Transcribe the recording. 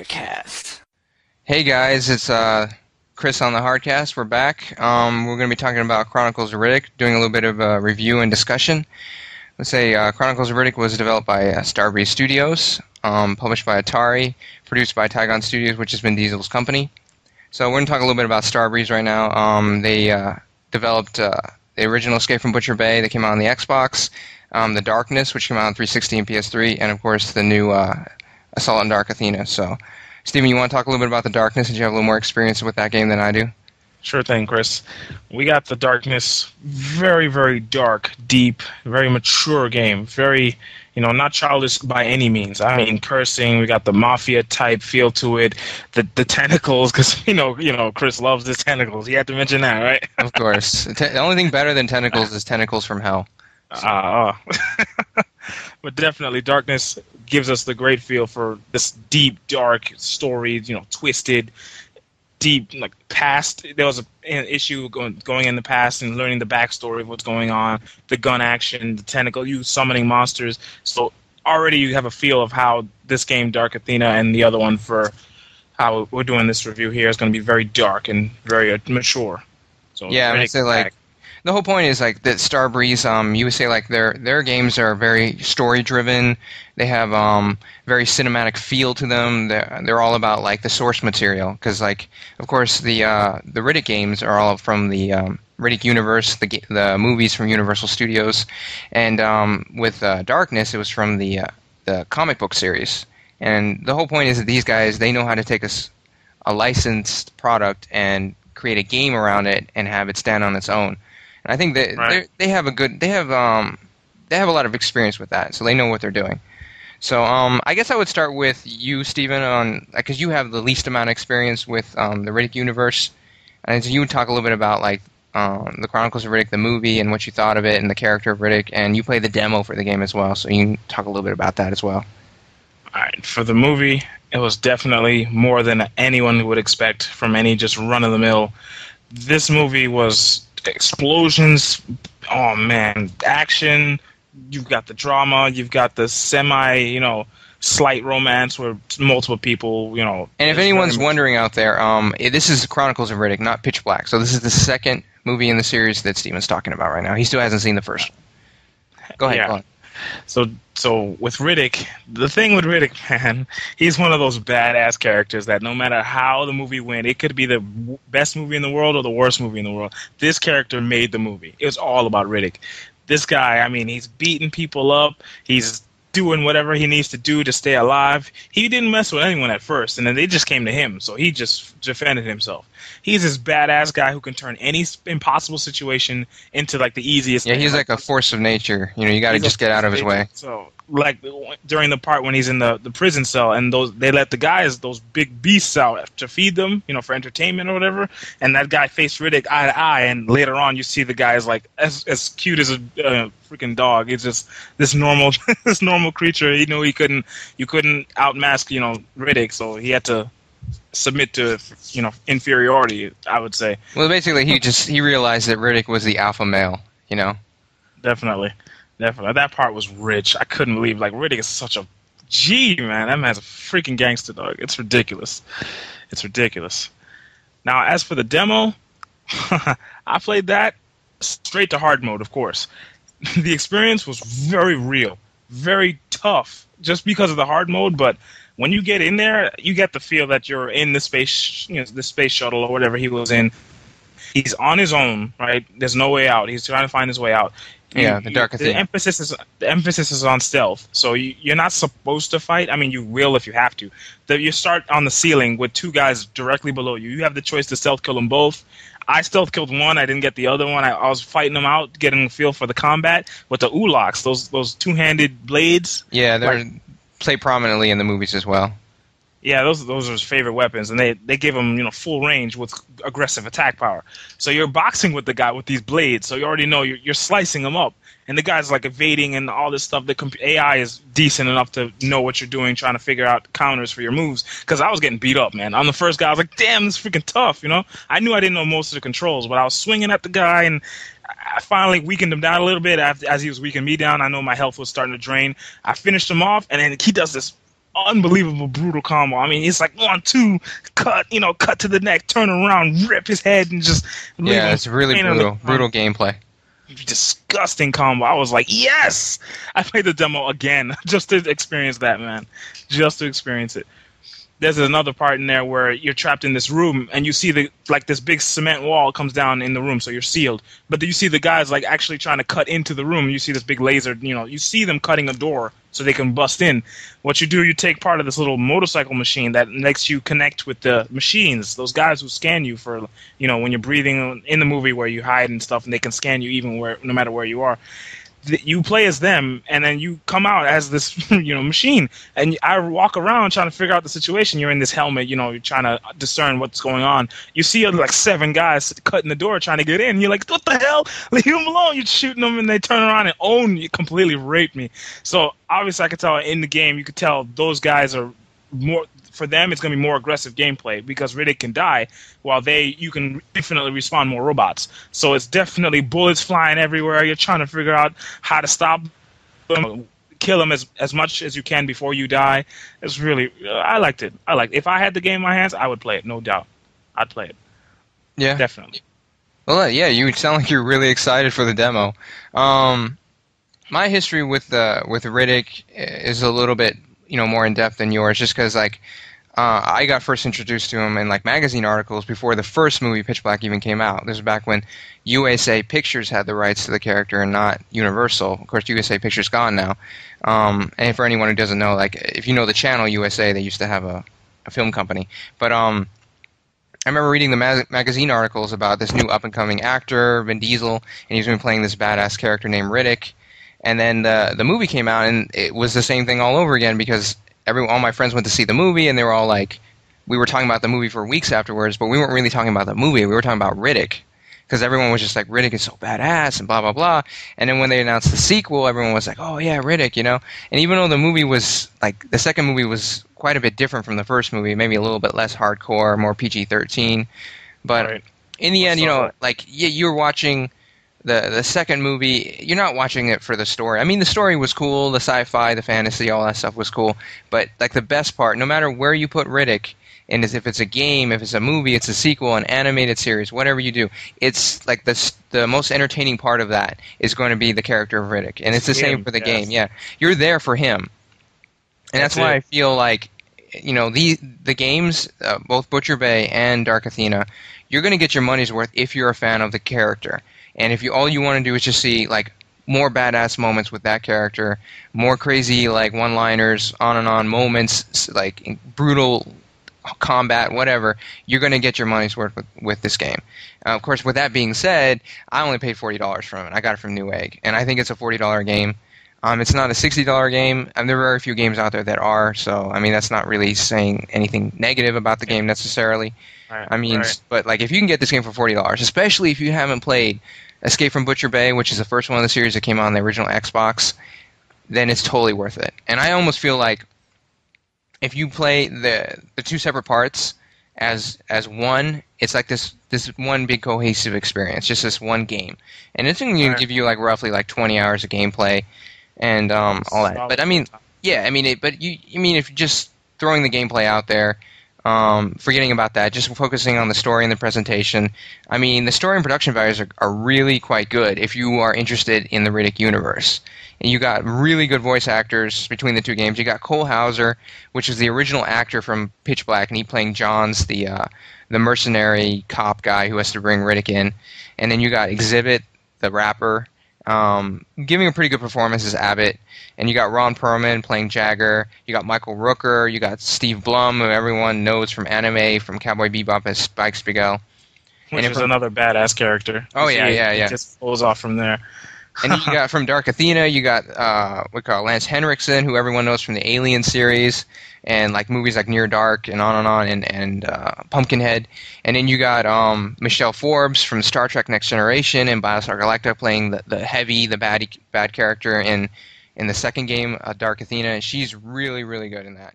Hardcast. Hey guys, it's Chris on the Hardcast. We're back. We're going to be talking about Chronicles of Riddick, doing a little bit of a review and discussion. Let's say Chronicles of Riddick was developed by Starbreeze Studios, published by Atari, produced by Tygon Studios, which has Vin Diesel's company. So we're going to talk a little bit about Starbreeze right now. They developed the original Escape from Butcher Bay that came out on the Xbox, The Darkness, which came out on 360 and PS3, and of course the new Assault on Dark Athena. So, Steven, you want to talk a little bit about The Darkness, since you have a little more experience with that game than I do? Sure thing, Chris. We got The Darkness, very, very dark, deep, very mature game. Very, not childish by any means. I mean, cursing. We got the mafia type feel to it. The tentacles, because Chris loves his tentacles. He had to mention that, right? Of course. The only thing better than tentacles is tentacles from hell. But definitely, Darkness gives us the great feel for this deep, dark story. Twisted, deep, like past. There was an issue going in the past and learning the backstory of what's going on. The gun action, the tentacle, you summoning monsters. So already you have a feel of how this game, Dark Athena, and the other one for how we're doing this review here is going to be very dark and very mature. So yeah, I would say like. The whole point is like that Starbreeze, you would say like their games are very story driven. They have very cinematic feel to them. They're all about like the source material, because like of course the Riddick games are all from the Riddick universe, the movies from Universal Studios, and with Darkness it was from the comic book series. And the whole point is that these guys, they know how to take a licensed product and create a game around it and have it stand on its own. And I think that they have a lot of experience with that, so they know what they're doing. So I guess I would start with you, Steven, because you have the least amount of experience with the Riddick universe, and so you would talk a little bit about like the Chronicles of Riddick, the movie, and what you thought of it, and the character of Riddick, and you played the demo for the game as well, so you can talk a little bit about that as well. All right, for the movie, it was definitely more than anyone would expect from any just run-of-the-mill. This movie was explosions, oh man, action, you've got the drama, you've got the slight romance where multiple people, And if anyone's wondering out there, this is Chronicles of Riddick, not Pitch Black. So this is the second movie in the series that Steven's talking about right now. He still hasn't seen the first one. Go ahead, go on. So with Riddick, the thing with Riddick, man, he's one of those badass characters that no matter how the movie went, it could be the best movie in the world or the worst movie in the world. This character made the movie. It was all about Riddick. This guy, I mean, he's beating people up. He's doing whatever he needs to do to stay alive. He didn't mess with anyone at first, and then they just came to him, so he just defended himself. He's this badass guy who can turn any impossible situation into like the easiest. Yeah, he's like a force of nature. You got to just get out of his way. So, like during the part when he's in the prison cell, and they let those big beasts out to feed them, for entertainment or whatever. And that guy faced Riddick eye to eye, and later on you see the guy is like as cute as a freaking dog. It's just this normal this normal creature. He knew you couldn't outmask Riddick, so he had to submit to inferiority, I would say. Well, basically he realized that Riddick was the alpha male. Definitely. That part was rich. I couldn't believe Riddick is such a G, man. That man's a freaking gangster, dog. It's ridiculous. Now, as for the demo, I played that straight to hard mode, of course. The experience was very real, very tough, just because of the hard mode. But when you get in there, you get the feel that you're in the space, the space shuttle or whatever he was in. He's on his own, right? There's no way out. He's trying to find his way out. The Dark Athena. The emphasis is on stealth. So you're not supposed to fight. I mean, you will if you have to. You start on the ceiling with two guys directly below you. You have the choice to stealth kill them both. I stealth killed one. I didn't get the other one. I was fighting them out, getting a feel for the combat with the ulaks, those two-handed blades. Yeah, they play prominently in the movies as well. Yeah, those are his favorite weapons, and they give him full range with aggressive attack power. So you're boxing with the guy with these blades, so you already know you're slicing him up, and the guy's like evading and all this stuff. The AI is decent enough to know what you're doing, trying to figure out counters for your moves. Because I was getting beat up, man. I'm the first guy. I was like, damn, this is freaking tough. I knew I didn't know most of the controls, but I was swinging at the guy, and I finally weakened him down a little bit. As he was weakening me down, I know my health was starting to drain. I finished him off, and then he does this unbelievable brutal combo. I mean, it's like 1, 2, cut, cut to the neck, turn around, rip his head, and just leave him it's really laying on the brutal ground. gameplay. Disgusting combo. I was like, yes! I played the demo again just to experience that, man. Just to experience it. There's another part in there where you're trapped in this room and you see this big cement wall comes down in the room, so you're sealed. But then you see the guys like actually trying to cut into the room. You see this big laser, you see them cutting a door so they can bust in. What you do, you take part of this little motorcycle machine that lets you connect with the machines, those guys who scan you for, when you're breathing in the movie where you hide and stuff, and they can scan you no matter where you are. You play as them, and then you come out as this, machine. And I walk around trying to figure out the situation. You're in this helmet, you're trying to discern what's going on. You see like 7 guys cutting the door trying to get in. You're like, what the hell? Leave them alone. You're shooting them, and they turn around and completely rape me. So obviously, I could tell in the game, you could tell those guys are more. For them, it's going to be more aggressive gameplay because Riddick can die, while you can infinitely respawn more robots. So it's definitely bullets flying everywhere. You're trying to figure out how to stop them, kill them as much as you can before you die. It's really, I liked it. If I had the game in my hands, I would play it, no doubt. I'd play it. Yeah, definitely. Well, yeah, you sound like you're really excited for the demo. My history with Riddick is a little bit more in depth than yours, just because I got first introduced to him in magazine articles before the first movie Pitch Black even came out. This was back when USA Pictures had the rights to the character and not Universal. Of course, USA Pictures gone now. And for anyone who doesn't know, if you know the channel USA, they used to have a film company. But I remember reading the magazine articles about this new up-and-coming actor, Vin Diesel, and he's been playing this badass character named Riddick. And then the movie came out, and it was the same thing all over again because all my friends went to see the movie, and they were all like, we were talking about the movie for weeks afterwards, but we weren't really talking about the movie. We were talking about Riddick because everyone was just like, Riddick is so badass and blah, blah, blah. And then when they announced the sequel, everyone was like, oh, yeah, Riddick, And even though the movie was, the second movie was quite a bit different from the first movie, maybe a little bit less hardcore, more PG-13. But right. In the end, you're watching the second movie, you're not watching it for the story. I mean, the story was cool, the sci-fi, the fantasy, all that stuff was cool. But the best part, no matter where you put Riddick, and if it's a game, if it's a movie, it's a sequel, an animated series, whatever you do, it's the most entertaining part of that is going to be the character of Riddick, and it's the same for the game. Yeah, you're there for him, and that's why I feel the games, both Butcher Bay and Dark Athena, you're going to get your money's worth if you're a fan of the character. And if all you want to do is just see more badass moments with that character, more crazy one-liners, on and on moments, brutal combat, whatever, you're going to get your money's worth with this game. Of course, with that being said, I only paid $40 from it. I got it from Newegg, and I think it's a $40 game. It's not a $60 game, and there are very few games out there that are, so, I mean, that's not really saying anything negative about the game necessarily. Right, I mean, but if you can get this game for $40, especially if you haven't played Escape from Butcher Bay, which is the first one of the series that came out on the original Xbox, then it's totally worth it. And I almost feel like if you play the two separate parts as one, it's like this one big cohesive experience, just this one game. And it's going to give you roughly 20 hours of gameplay and all that. But I mean, yeah, I mean, if you're just throwing the gameplay out there, forgetting about that, just focusing on the story and the presentation. I mean, the story and production values are really quite good if you are interested in the Riddick universe. And you got really good voice actors between the two games. You got Cole Hauser, which is the original actor from Pitch Black, and he playing Johns, the mercenary cop guy who has to bring Riddick in. And then you got Exhibit, the rapper, giving a pretty good performance as Abbott. And you got Ron Perlman playing Jagger. You got Michael Rooker. You got Steve Blum, who everyone knows from anime, from Cowboy Bebop as Spike Spiegel. Which is another badass character. Oh, yeah. It just pulls off from there. And you got from Dark Athena, you got Lance Henriksen, who everyone knows from the Alien series, and movies like Near Dark and on, and Pumpkinhead. And then you got Michelle Forbes from Star Trek Next Generation and Battlestar Galactica playing the Heavy, the bad character in the second game, Dark Athena. She's really, really good in that.